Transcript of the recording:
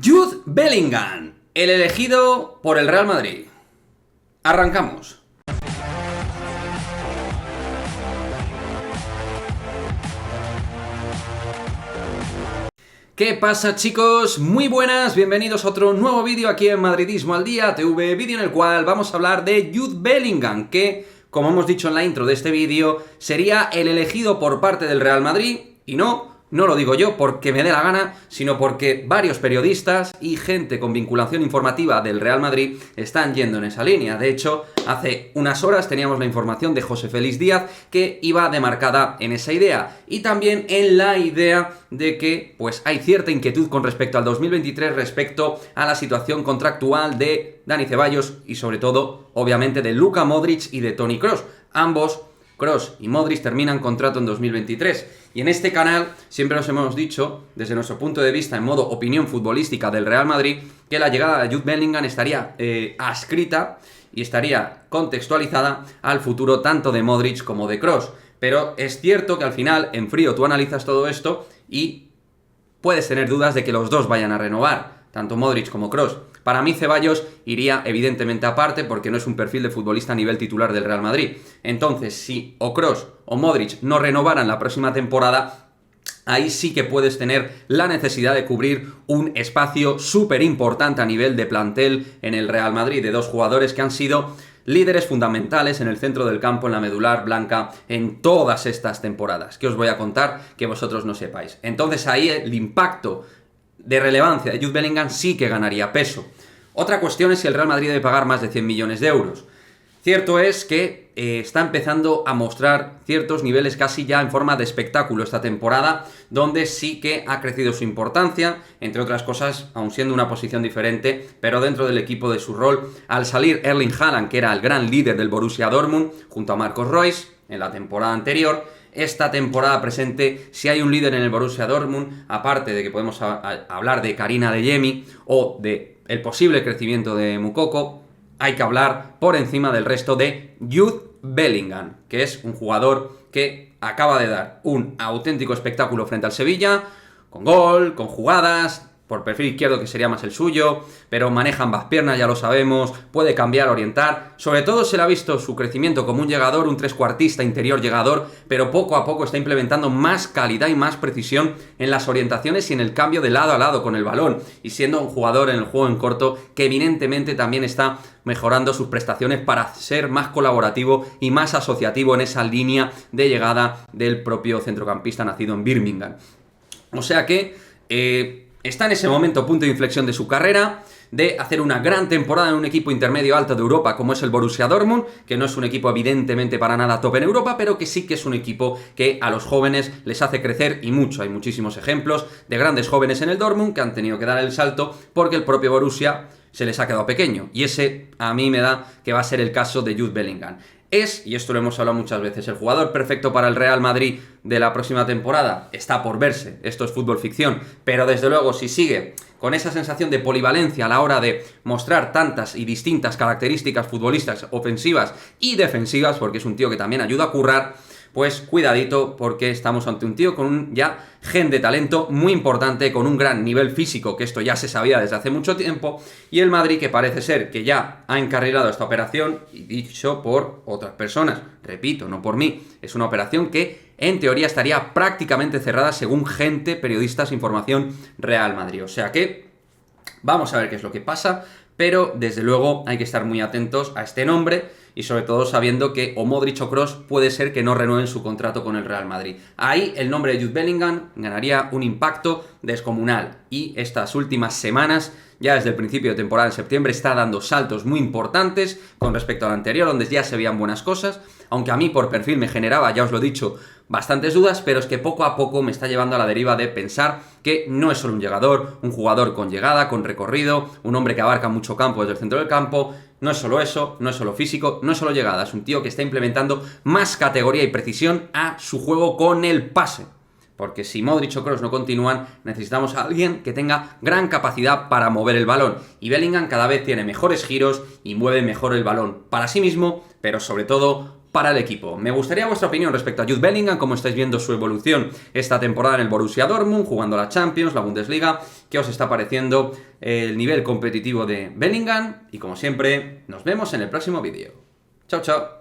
Jude Bellingham, el elegido por el Real Madrid. Arrancamos. ¿Qué pasa, chicos? Muy buenas, bienvenidos a otro nuevo vídeo aquí en Madridismo al Día TV, vídeo en el cual vamos a hablar de Jude Bellingham, que, como hemos dicho en la intro de este vídeo, sería el elegido por parte del Real Madrid, y no lo digo yo porque me dé la gana, sino porque varios periodistas y gente con vinculación informativa del Real Madrid están yendo en esa línea. De hecho, hace unas horas teníamos la información de José Félix Díaz que iba demarcada en esa idea. Y también en la idea de que pues hay cierta inquietud con respecto al 2023 respecto a la situación contractual de Dani Ceballos y sobre todo, obviamente, de Luka Modric y de Toni Kroos. Ambos, Kroos y Modric, terminan contrato en 2023. Y en este canal siempre nos hemos dicho, desde nuestro punto de vista en modo opinión futbolística del Real Madrid, que la llegada de Jude Bellingham estaría adscrita y estaría contextualizada al futuro tanto de Modric como de Kroos. Pero es cierto que al final, en frío, tú analizas todo esto y puedes tener dudas de que los dos vayan a renovar, tanto Modric como Kroos. Para mí Ceballos iría evidentemente aparte porque no es un perfil de futbolista a nivel titular del Real Madrid. Entonces, si o Kroos o Modric no renovaran la próxima temporada, ahí sí que puedes tener la necesidad de cubrir un espacio súper importante a nivel de plantel en el Real Madrid, de dos jugadores que han sido líderes fundamentales en el centro del campo, en la medular blanca, en todas estas temporadas. ¿Qué os voy a contar que vosotros no sepáis? Entonces ahí el impacto de relevancia de Jude Bellingham sí que ganaría peso. Otra cuestión es si el Real Madrid debe pagar más de 100 millones de euros. Cierto es que está empezando a mostrar ciertos niveles casi ya en forma de espectáculo esta temporada, donde sí que ha crecido su importancia, entre otras cosas, aun siendo una posición diferente, pero dentro del equipo de su rol, al salir Erling Haaland, que era el gran líder del Borussia Dortmund, junto a Marcos Reus en la temporada anterior. Esta temporada presente, si hay un líder en el Borussia Dortmund, aparte de que podemos hablar de Karim Adeyemi o de el posible crecimiento de Moukoko, hay que hablar por encima del resto de Jude Bellingham, que es un jugador que acaba de dar un auténtico espectáculo frente al Sevilla, con gol, con jugadas, por perfil izquierdo que sería más el suyo, pero maneja ambas piernas, ya lo sabemos, puede cambiar, orientar. Sobre todo se le ha visto su crecimiento como un llegador, un trescuartista interior llegador, pero poco a poco está implementando más calidad y más precisión en las orientaciones y en el cambio de lado a lado con el balón, y siendo un jugador en el juego en corto que evidentemente también está mejorando sus prestaciones para ser más colaborativo y más asociativo en esa línea de llegada del propio centrocampista nacido en Birmingham. O sea que está en ese momento, punto de inflexión de su carrera, de hacer una gran temporada en un equipo intermedio alto de Europa como es el Borussia Dortmund, que no es un equipo evidentemente para nada top en Europa, pero que sí que es un equipo que a los jóvenes les hace crecer y mucho. Hay muchísimos ejemplos de grandes jóvenes en el Dortmund que han tenido que dar el salto porque el propio Borussia se les ha quedado pequeño, y ese a mí me da que va a ser el caso de Jude Bellingham. Es, y esto lo hemos hablado muchas veces, el jugador perfecto para el Real Madrid de la próxima temporada. Está por verse, esto es fútbol ficción, pero desde luego si sigue con esa sensación de polivalencia a la hora de mostrar tantas y distintas características futbolistas ofensivas y defensivas, porque es un tío que también ayuda a currar, pues cuidadito, porque estamos ante un tío con un ya gen de talento muy importante, con un gran nivel físico, que esto ya se sabía desde hace mucho tiempo, y el Madrid que parece ser que ya ha encarrilado esta operación, y dicho por otras personas, repito, no por mí, es una operación que en teoría estaría prácticamente cerrada según gente, periodistas, información Real Madrid. O sea que vamos a ver qué es lo que pasa, pero desde luego hay que estar muy atentos a este nombre y sobre todo sabiendo que o Modric o Kroos puede ser que no renueven su contrato con el Real Madrid. Ahí el nombre de Jude Bellingham ganaría un impacto descomunal y estas últimas semanas, ya desde el principio de temporada en septiembre, está dando saltos muy importantes con respecto al anterior, donde ya se veían buenas cosas, aunque a mí por perfil me generaba, ya os lo he dicho, bastantes dudas, pero es que poco a poco me está llevando a la deriva de pensar que no es solo un llegador, un jugador con llegada, con recorrido, un hombre que abarca mucho campo desde el centro del campo. No es solo eso, no es solo físico, no es solo llegada, es un tío que está implementando más categoría y precisión a su juego con el pase. Porque si Modric o Kroos no continúan, necesitamos a alguien que tenga gran capacidad para mover el balón. Y Bellingham cada vez tiene mejores giros y mueve mejor el balón para sí mismo, pero sobre todo para el equipo. Me gustaría vuestra opinión respecto a Jude Bellingham, cómo estáis viendo su evolución esta temporada en el Borussia Dortmund, jugando la Champions, la Bundesliga, qué os está pareciendo el nivel competitivo de Bellingham, y como siempre, nos vemos en el próximo vídeo. Chao, chao.